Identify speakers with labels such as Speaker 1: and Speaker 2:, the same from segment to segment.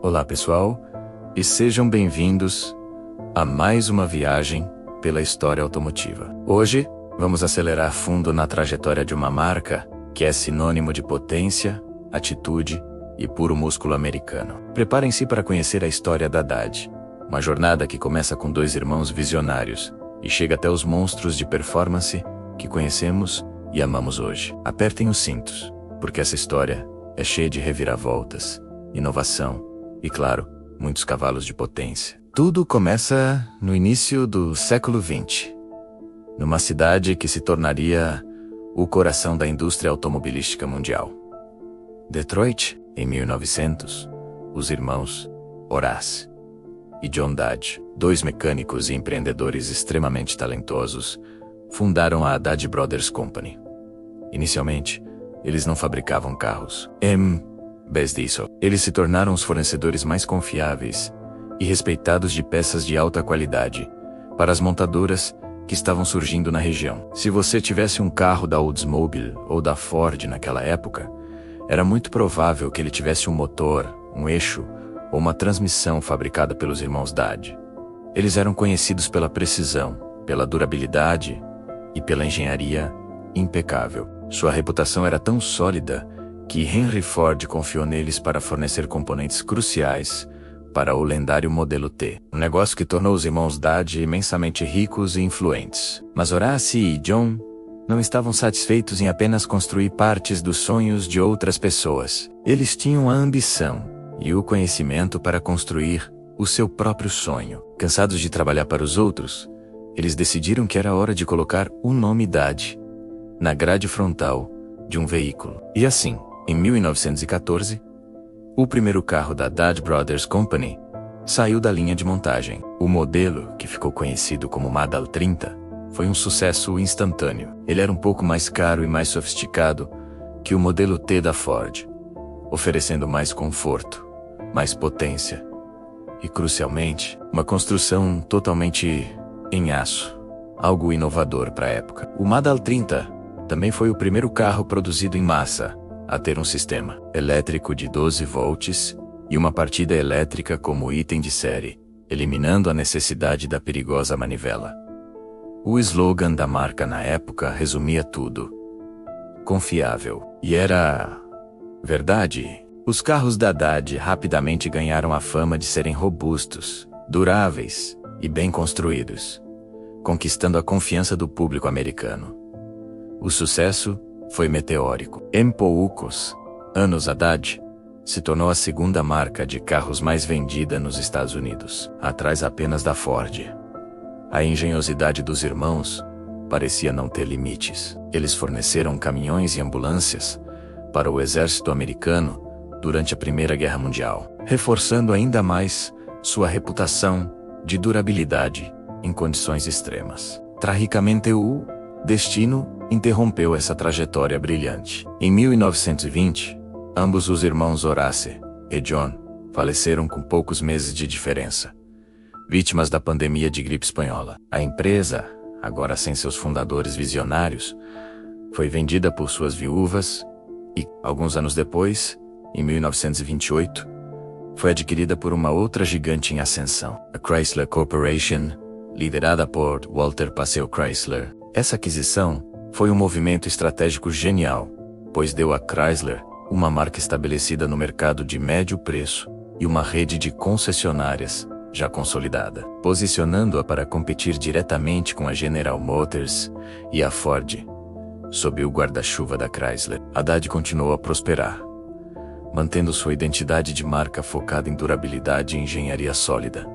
Speaker 1: Olá pessoal, e sejam bem-vindos a mais uma viagem pela história automotiva. Hoje, vamos acelerar fundo na trajetória de uma marca que é sinônimo de potência, atitude e puro músculo americano. Preparem-se para conhecer a história da Dodge, uma jornada que começa com dois irmãos visionários e chega até os monstros de performance que conhecemos e amamos hoje. Apertem os cintos, porque essa história é cheia de reviravoltas, inovação e, claro, muitos cavalos de potência. Tudo começa no início do século XX, numa cidade que se tornaria o coração da indústria automobilística mundial. Detroit, em 1900, os irmãos Horace e John Dodge, dois mecânicos e empreendedores extremamente talentosos, fundaram a Dodge Brothers Company. Inicialmente, eles não fabricavam carros. Em vez disso, eles se tornaram os fornecedores mais confiáveis e respeitados de peças de alta qualidade para as montadoras que estavam surgindo na região. Se você tivesse um carro da Oldsmobile ou da Ford naquela época, era muito provável que ele tivesse um motor, um eixo ou uma transmissão fabricada pelos irmãos Dodge. Eles eram conhecidos pela precisão, pela durabilidade e pela engenharia impecável. Sua reputação era tão sólida que Henry Ford confiou neles para fornecer componentes cruciais para o lendário modelo T, um negócio que tornou os irmãos Dodge imensamente ricos e influentes. Mas Horace e John não estavam satisfeitos em apenas construir partes dos sonhos de outras pessoas. Eles tinham a ambição e o conhecimento para construir o seu próprio sonho. Cansados de trabalhar para os outros, eles decidiram que era hora de colocar o nome Dodge na grade frontal de um veículo. E assim, em 1914, o primeiro carro da Dodge Brothers Company saiu da linha de montagem. O modelo, que ficou conhecido como Model 30, foi um sucesso instantâneo. Ele era um pouco mais caro e mais sofisticado que o modelo T da Ford, oferecendo mais conforto, mais potência e, crucialmente, uma construção totalmente em aço, algo inovador para a época. O Model 30 também foi o primeiro carro produzido em massa a ter um sistema elétrico de 12 volts e uma partida elétrica como item de série, eliminando a necessidade da perigosa manivela. O slogan da marca na época resumia tudo: confiável. E era verdade. Os carros da Dodge rapidamente ganharam a fama de serem robustos, duráveis e bem construídos, conquistando a confiança do público americano. O sucesso foi meteórico. Em poucos anos, a Dodge se tornou a segunda marca de carros mais vendida nos Estados Unidos, atrás apenas da Ford. A engenhosidade dos irmãos parecia não ter limites. Eles forneceram caminhões e ambulâncias para o exército americano durante a Primeira Guerra Mundial, reforçando ainda mais sua reputação de durabilidade em condições extremas. Tragicamente, o destino interrompeu essa trajetória brilhante. Em 1920, ambos os irmãos Horace e John faleceram com poucos meses de diferença, vítimas da pandemia de gripe espanhola. A empresa, agora sem seus fundadores visionários, foi vendida por suas viúvas e, alguns anos depois, em 1928, foi adquirida por uma outra gigante em ascensão, a Chrysler Corporation, liderada por Walter Passeo Chrysler. Essa aquisição foi um movimento estratégico genial, pois deu a Chrysler uma marca estabelecida no mercado de médio preço e uma rede de concessionárias já consolidada, posicionando-a para competir diretamente com a General Motors e a Ford. Sob o guarda-chuva da Chrysler, a Dodge continuou a prosperar, mantendo sua identidade de marca focada em durabilidade e engenharia sólida.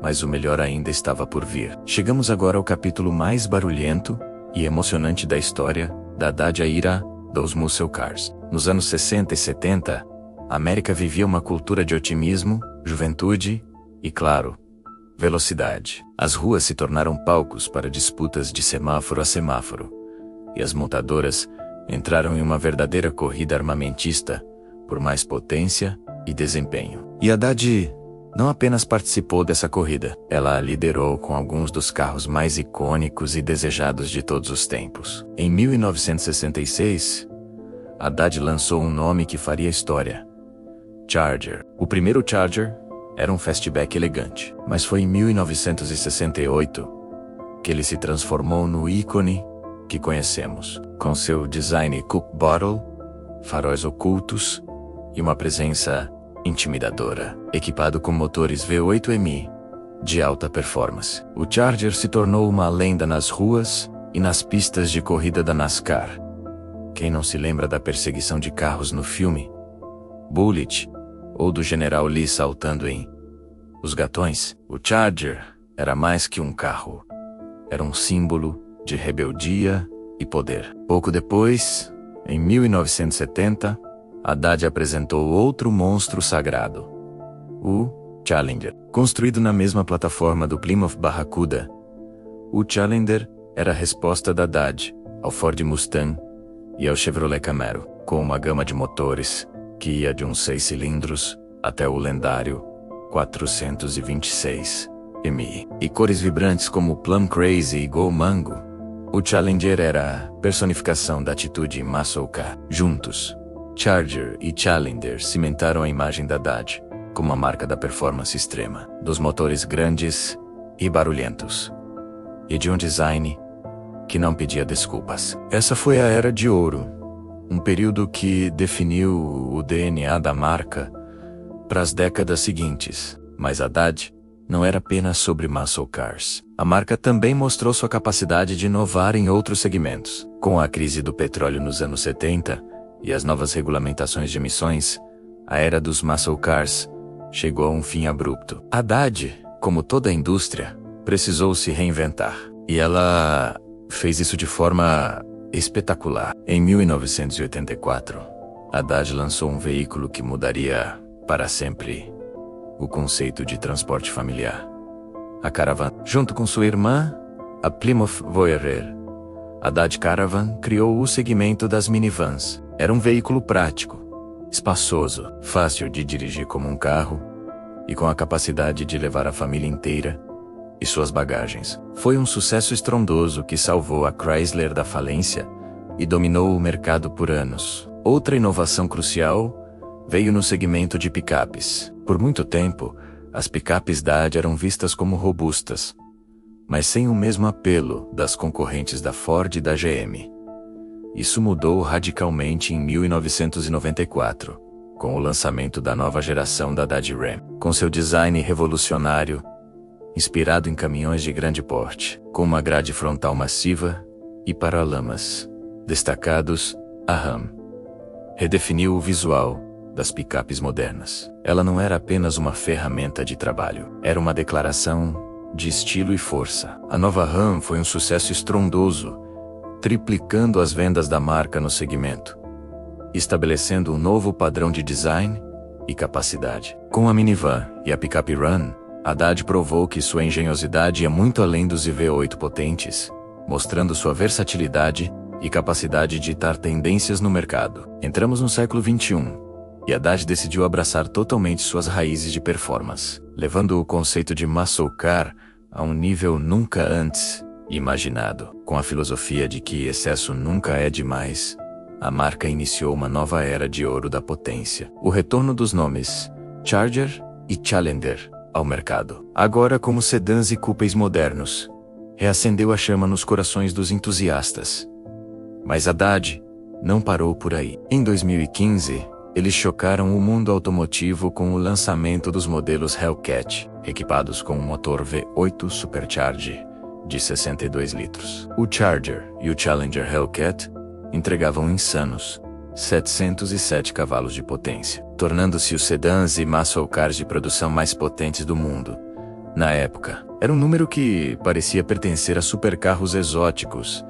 Speaker 1: Mas o melhor ainda estava por vir. Chegamos agora ao capítulo mais barulhento e emocionante da história da Dodge, a era dos muscle cars. Nos anos 60 e 70, a América vivia uma cultura de otimismo, juventude e, claro, velocidade. As ruas se tornaram palcos para disputas de semáforo a semáforo, e as montadoras entraram em uma verdadeira corrida armamentista por mais potência e desempenho. E a Dodge não apenas participou dessa corrida, ela a liderou com alguns dos carros mais icônicos e desejados de todos os tempos. Em 1966, a Dodge lançou um nome que faria história: Charger. O primeiro Charger era um fastback elegante, mas foi em 1968 que ele se transformou no ícone que conhecemos, com seu design coupe bottle, faróis ocultos e uma presença intimidadora. Equipado com motores V8MI de alta performance, o Charger se tornou uma lenda nas ruas e nas pistas de corrida da NASCAR. Quem não se lembra da perseguição de carros no filme Bullitt, ou do General Lee saltando em Os Gatões? O Charger era mais que um carro. Era um símbolo de rebeldia e poder. Pouco depois, em 1970, Haddad apresentou outro monstro sagrado, o Challenger. Construído na mesma plataforma do Plymouth Barracuda, o Challenger era a resposta da Haddad ao Ford Mustang e ao Chevrolet Camaro, com uma gama de motores que ia de uns 6 cilindros até o lendário 426 MI. E cores vibrantes como Plum Crazy e Go Mango, o Challenger era a personificação da atitude muscle car. Juntos, Charger e Challenger cimentaram a imagem da Haddad como a marca da performance extrema, dos motores grandes e barulhentos, e de um design que não pedia desculpas. Essa foi a Era de Ouro, um período que definiu o DNA da marca para as décadas seguintes. Mas Haddad não era apenas sobre muscle cars. A marca também mostrou sua capacidade de inovar em outros segmentos. Com a crise do petróleo nos anos 70 e as novas regulamentações de emissões, a era dos muscle cars chegou a um fim abrupto. Haddad, como toda a indústria, precisou se reinventar. E ela fez isso de forma espetacular. Em 1984, Haddad lançou um veículo que mudaria para sempre o conceito de transporte familiar: a Caravan. Junto com sua irmã, a Plymouth Voyager, Haddad Caravan criou o segmento das minivans. Era um veículo prático, espaçoso, fácil de dirigir como um carro e com a capacidade de levar a família inteira e suas bagagens. Foi um sucesso estrondoso que salvou a Chrysler da falência e dominou o mercado por anos. Outra inovação crucial veio no segmento de picapes. Por muito tempo, as picapes da Haddad eram vistas como robustas, mas sem o mesmo apelo das concorrentes da Ford e da GM. Isso mudou radicalmente em 1994, com o lançamento da nova geração da Haddad Ram. Com seu design revolucionário, inspirado em caminhões de grande porte, com uma grade frontal massiva e paralamas destacados, a Ram redefiniu o visual das picapes modernas. Ela não era apenas uma ferramenta de trabalho, era uma declaração de estilo e força. A nova Ram foi um sucesso estrondoso, triplicando as vendas da marca no segmento, estabelecendo um novo padrão de design e capacidade. Com a minivan e a picape Ram, Haddad provou que sua engenhosidade ia muito além dos V8 potentes, mostrando sua versatilidade e capacidade de ditar tendências no mercado. Entramos no século XXI, e Haddad decidiu abraçar totalmente suas raízes de performance, levando o conceito de muscle car a um nível nunca antes imaginado. Com a filosofia de que excesso nunca é demais, a marca iniciou uma nova era de ouro da potência. O retorno dos nomes Charger e Challenger ao mercado, agora como sedãs e coupés modernos, reacendeu a chama nos corações dos entusiastas. Mas Haddad não parou por aí. Em 2015, eles chocaram o mundo automotivo com o lançamento dos modelos Hellcat, equipados com um motor V8 Supercharge de 62 litros. O Charger e o Challenger Hellcat entregavam insanos 707 cavalos de potência, tornando-se os sedãs e muscle cars de produção mais potentes do mundo. Na época, era um número que parecia pertencer a supercarros exóticos,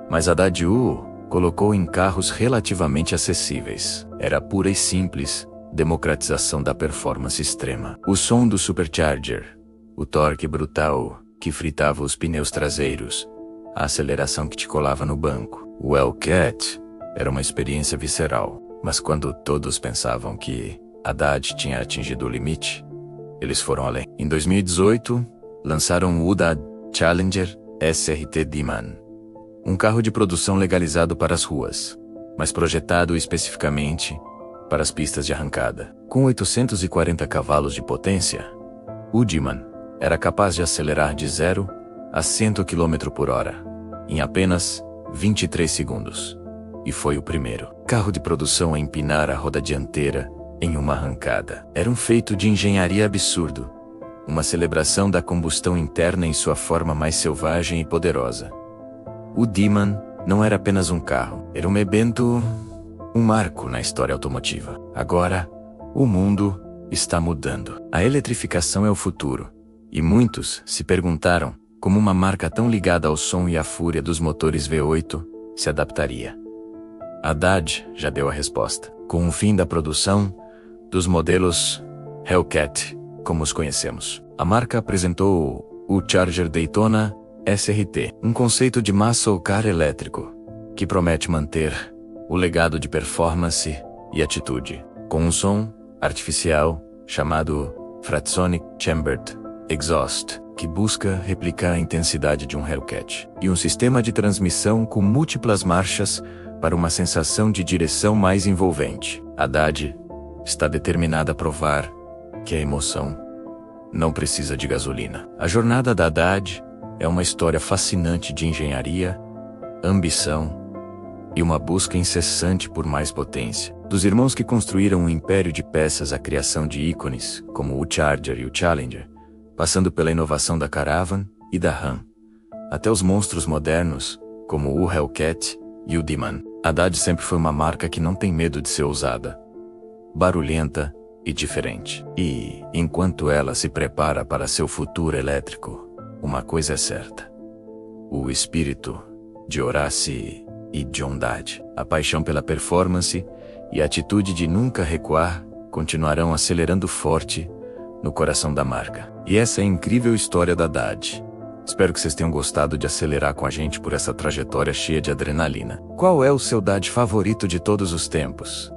Speaker 1: mas Haddad o colocou em carros relativamente acessíveis. Era pura e simples democratização da performance extrema. O som do Supercharger, o torque brutal que fritava os pneus traseiros, a aceleração que te colava no banco. O Hellcat era uma experiência visceral, mas quando todos pensavam que Haddad tinha atingido o limite, eles foram além. Em 2018, lançaram o Haddad Challenger SRT D-Man, um carro de produção legalizado para as ruas, mas projetado especificamente para as pistas de arrancada. Com 840 cavalos de potência, o D-Man era capaz de acelerar de 0 a 100 km por hora em apenas 23 segundos. E foi o primeiro carro de produção a empinar a roda dianteira em uma arrancada. Era um feito de engenharia absurdo, uma celebração da combustão interna em sua forma mais selvagem e poderosa. O D-Man não era apenas um carro, era um evento, um marco na história automotiva. Agora, o mundo está mudando. A eletrificação é o futuro, e muitos se perguntaram como uma marca tão ligada ao som e à fúria dos motores V8 se adaptaria. A Haddad já deu a resposta. Com o fim da produção dos modelos Hellcat, como os conhecemos, a marca apresentou o Charger Daytona SRT, um conceito de muscle car elétrico, que promete manter o legado de performance e atitude, com um som artificial chamado Fratsonic Chambered Exhaust, que busca replicar a intensidade de um Hellcat, e um sistema de transmissão com múltiplas marchas para uma sensação de direção mais envolvente. A Haddad está determinada a provar que a emoção não precisa de gasolina. A jornada da Haddad é uma história fascinante de engenharia, ambição e uma busca incessante por mais potência. Dos irmãos que construíram um império de peças à criação de ícones, como o Charger e o Challenger, passando pela inovação da Caravan e da Ram, até os monstros modernos, como o Hellcat e o D-Man. A Haddad sempre foi uma marca que não tem medo de ser ousada, barulhenta e diferente. E, enquanto ela se prepara para seu futuro elétrico, uma coisa é certa: o espírito de Horace e John Dad, a paixão pela performance e a atitude de nunca recuar continuarão acelerando forte no coração da marca. E essa é a incrível história da Haddad. Espero que vocês tenham gostado de acelerar com a gente por essa trajetória cheia de adrenalina. Qual é o seu Dad favorito de todos os tempos?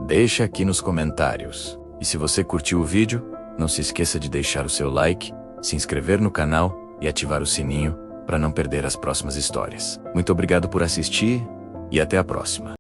Speaker 1: Deixa aqui nos comentários. E se você curtiu o vídeo, não se esqueça de deixar o seu like, se inscrever no canal e ativar o sininho para não perder as próximas histórias. Muito obrigado por assistir e até a próxima.